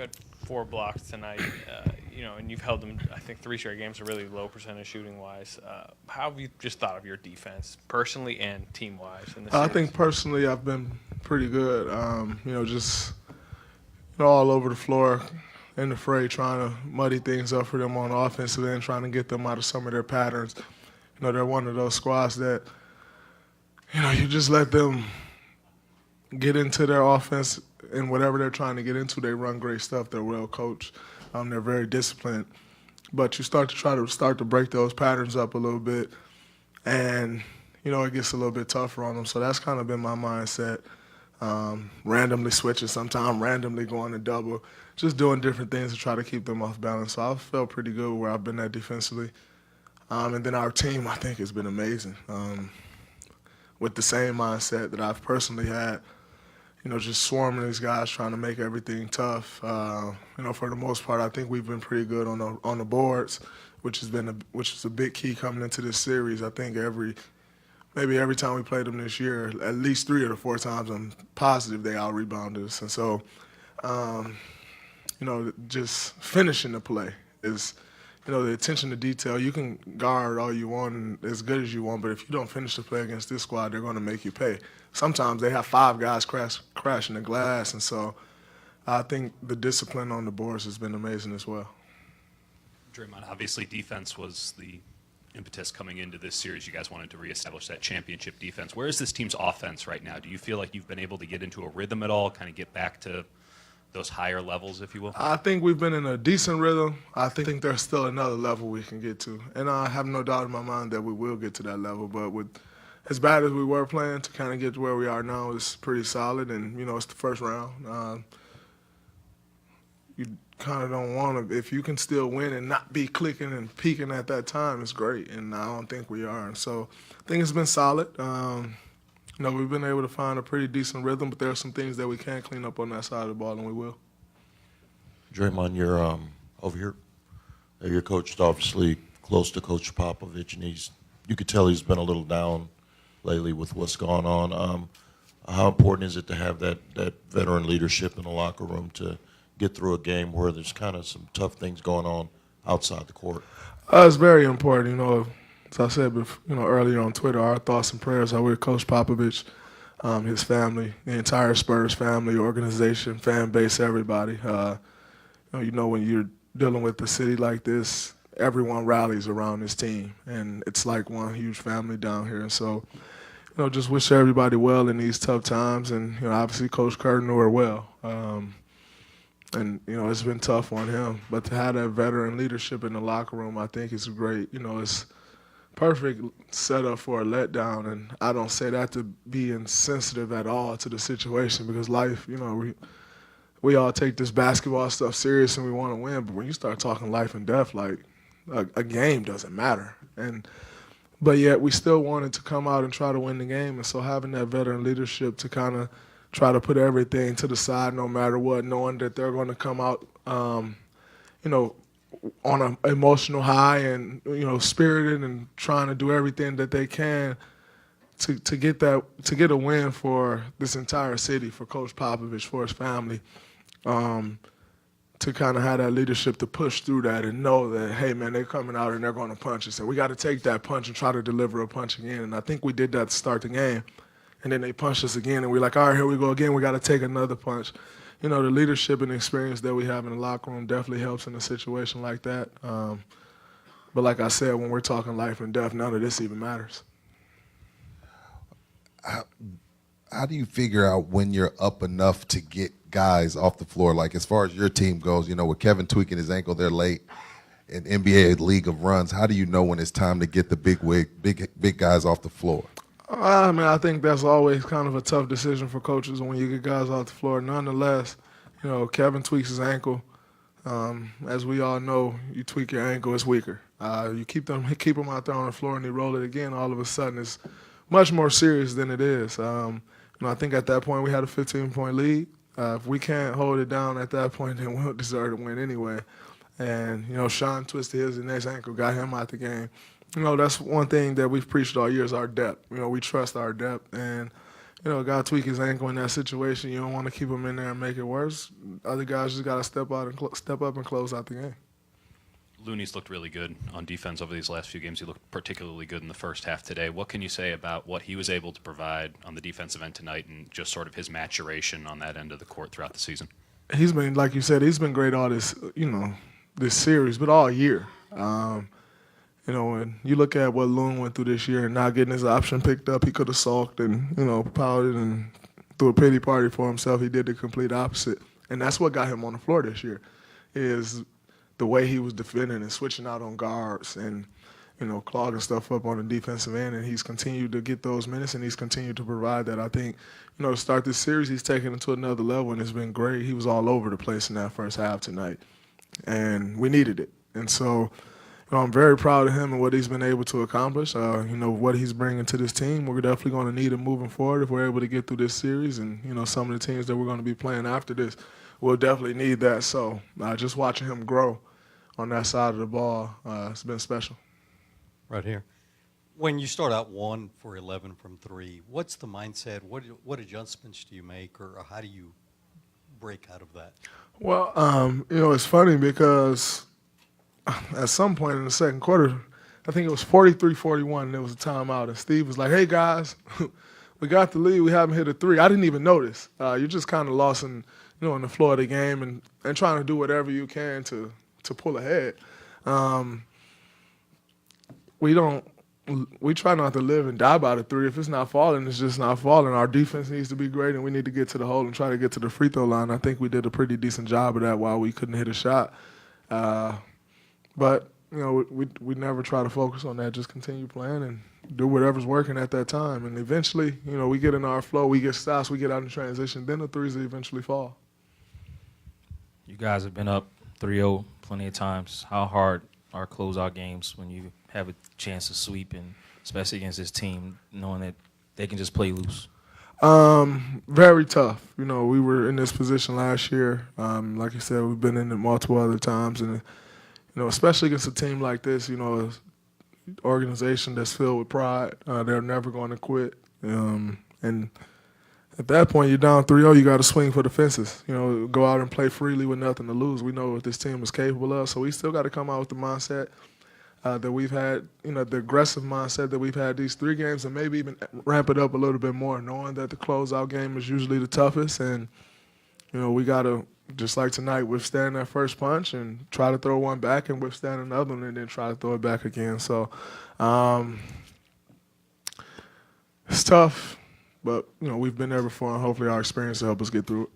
had 4 blocks tonight, and you've held them, I think, 3 straight games, a really low percentage shooting-wise. How have you just thought of your defense, personally and team-wise, in this I series? think personally I've been pretty good. Just all over the floor in the fray, trying to muddy things up for them on the offensive end, trying to get them out of some of their patterns. They're one of those squads that, you just let them get into their offense and whatever they're trying to get into, they run great stuff. They're well coached. They're very disciplined. But you start to break those patterns up a little bit, and it gets a little bit tougher on them. So that's kind of been my mindset. Randomly switching, sometimes randomly going to double, just doing different things to try to keep them off balance. So I've felt pretty good where I've been at defensively. And then our team, I think, has been amazing. With the same mindset that I've personally had, just swarming these guys, trying to make everything tough. For the most part, I think we've been pretty good on the boards, which is a big key coming into this series. I think maybe every time we played them this year, at least 3 or 4 times, I'm positive they out-rebounded us. And so, just finishing the play is, the attention to detail. You can guard all you want and as good as you want, but if you don't finish the play against this squad, they're going to make you pay. Sometimes they have 5 guys crashing the glass, and so I think the discipline on the boards has been amazing as well. Draymond, obviously defense was the impetus coming into this series. You guys wanted to reestablish that championship defense. Where is this team's offense right now? Do you feel like you've been able to get into a rhythm at all, kind of get back to those higher levels, if you will? I think we've been in a decent rhythm. I think there's still another level we can get to. And I have no doubt in my mind that we will get to that level. But with as bad as we were playing, to kind of get to where we are now is pretty solid. And, it's the first round. You kind of don't want to – if you can still win and not be clicking and peaking at that time, it's great. And I don't think we are. And so I think it's been solid. We've been able to find a pretty decent rhythm, but there are some things that we can clean up on that side of the ball, and we will. Draymond, you're over here. Your coach is obviously close to Coach Popovich, and you could tell he's been a little down lately with what's going on. How important is it to have that veteran leadership in the locker room to get through a game where there's kind of some tough things going on outside the court? It's very important, As I said, earlier on Twitter, our thoughts and prayers are with Coach Popovich, his family, the entire Spurs family, organization, fan base, everybody. When you're dealing with a city like this, everyone rallies around this team, and it's like one huge family down here. And so, just wish everybody well in these tough times. And obviously, Coach Kerr knew her well. It's been tough on him. But to have that veteran leadership in the locker room, I think is great. It's perfect setup for a letdown, and I don't say that to be insensitive at all to the situation, because life, we all take this basketball stuff serious and we want to win, but when you start talking life and death, like a game doesn't matter. But yet we still wanted to come out and try to win the game, and so having that veteran leadership to kind of try to put everything to the side no matter what, knowing that they're going to come out, on an emotional high and spirited and trying to do everything that they can to get a win for this entire city, for Coach Popovich, for his family, to kind of have that leadership to push through that and know that, hey man, they're coming out and they're going to punch us, and we got to take that punch and try to deliver a punch again. And I think we did that to start the game, and then they punched us again, and we're like, all right, here we go again. We got to take another punch. The leadership and experience that we have in the locker room definitely helps in a situation like that. But like I said, when we're talking life and death, none of this even matters. How do you figure out when you're up enough to get guys off the floor? Like, as far as your team goes, with Kevin tweaking his ankle, they're late in NBA League of Runs. How do you know when it's time to get the big guys off the floor? I think that's always kind of a tough decision for coaches when you get guys off the floor. Nonetheless, Kevin tweaks his ankle. As we all know, you tweak your ankle, it's weaker. You keep them out there on the floor and they roll it again, all of a sudden it's much more serious than it is. I think at that point we had a 15-point lead. If we can't hold it down at that point, then we don't deserve to win anyway. And, Sean twisted his next ankle, got him out the game. That's one thing that we've preached all year is our depth. We trust our depth. And, a guy tweak his ankle in that situation, you don't want to keep him in there and make it worse. Other guys just got to step up and close out the game. Looney's looked really good on defense over these last few games. He looked particularly good in the first half today. What can you say about what he was able to provide on the defensive end tonight and just sort of his maturation on that end of the court throughout the season? He's been, like you said, he's been great all this, this series, but all year. When you look at what Loon went through this year and not getting his option picked up, he could have sulked and, pouted and threw a pity party for himself. He did the complete opposite. And that's what got him on the floor this year, is the way he was defending and switching out on guards and, clogging stuff up on the defensive end. And he's continued to get those minutes, and he's continued to provide that. I think, to start this series, he's taken it to another level, and it's been great. He was all over the place in that first half tonight, and we needed it. And so, I'm very proud of him and what he's been able to accomplish. What he's bringing to this team. We're definitely going to need him moving forward if we're able to get through this series. And, some of the teams that we're going to be playing after this will definitely need that. So just watching him grow on that side of the ball, it's been special. Right here. When you start out 1 for 11 from 3, what's the mindset? What adjustments do you make, or how do you break out of that? Well, it's funny because at some point in the second quarter, I think it was 43-41, and there was a timeout, and Steve was like, "Hey guys, we got the lead. We haven't hit a 3." I didn't even notice. You're just kind of lost in the flow of the game and trying to do whatever you can to pull ahead. We try not to live and die by the 3. If it's not falling, it's just not falling. Our defense needs to be great, and we need to get to the hole and try to get to the free throw line. I think we did a pretty decent job of that while we couldn't hit a shot. But we never try to focus on that. Just continue playing and do whatever's working at that time. And eventually, we get in our flow, we get stops, we get out in transition. Then the 3s will eventually fall. You guys have been up 3-0 plenty of times. How hard are closeout games when you have a chance to sweep, and especially against this team, knowing that they can just play loose? Very tough. We were in this position last year. Like you said, we've been in it multiple other times, and especially against a team like this, an organization that's filled with pride. They're never going to quit. And at that point, you're down 3-0, you got to swing for the fences. Go out and play freely with nothing to lose. We know what this team is capable of, so we still got to come out with the mindset that we've had, the aggressive mindset that we've had these 3 games, and maybe even ramp it up a little bit more, knowing that the closeout game is usually the toughest. And, we got to, just like tonight, withstand that first punch and try to throw one back and withstand another one and then try to throw it back again. So it's tough, but, we've been there before, and hopefully our experience will help us get through it.